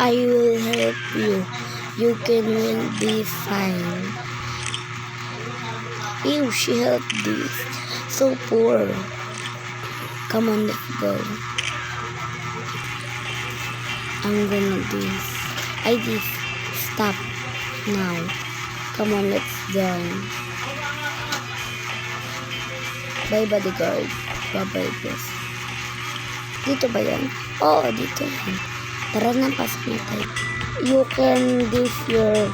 I will help you. You will be fine. Ew, she helped this. So poor. Come on, let's go. I'm gonna this. I did. Stop now. Come on, let's down. Bye, bodyguard. Bye-bye, boss. Dito ba yan? Oo, dito yan. Tara na, pasok na tayo. You can this your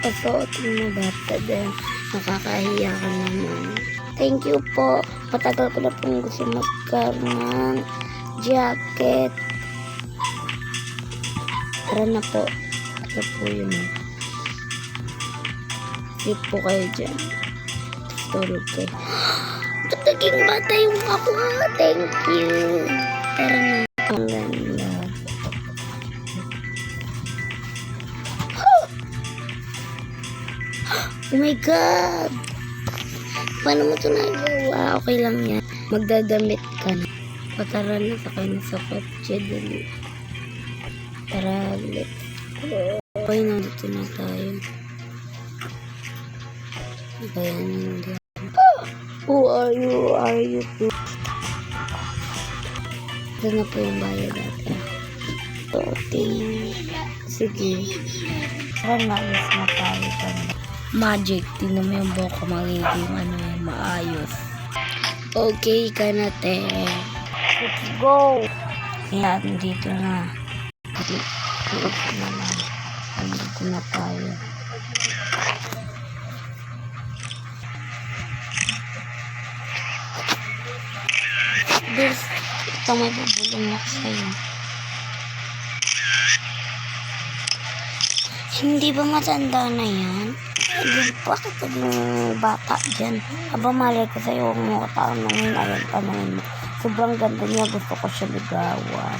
pasuotin mo bata din. Nakakahiya ka naman. Thank you po. Patagal ko na pong gusto magkaroon ng jacket. Tara na po. Ito po yun. Sit po kayo dyan. Tulog kayo. Naging bata yung ako. Thank you. Tara na. Ang ganda. Oh my God! Paano mo ito nagawa? Okay lang yan. Magdadamit ka na. Patara na sa kanya sa kotse. Dali. Tara, let's go. Okay, nandito na tayo. Bayan hindi. Who are you? Are you too? Ito na po yung bayad natin. Sige. Tara na, alis na tayo. Magic, tingnan mo yung buhok ko magiging maayos. Okay ka na, te. Let's go! Kaya, dito na. Dito na tayo. There's, ito may bubulong ako sa'yo. Hindi ba matanda na yan? Bakit naging bata dyan? Aba, malay ko sa'yo, huwag mo ko tanongin. Ayan, tanongin mo. Sobrang ganda niya. Gusto ko siya ligawan.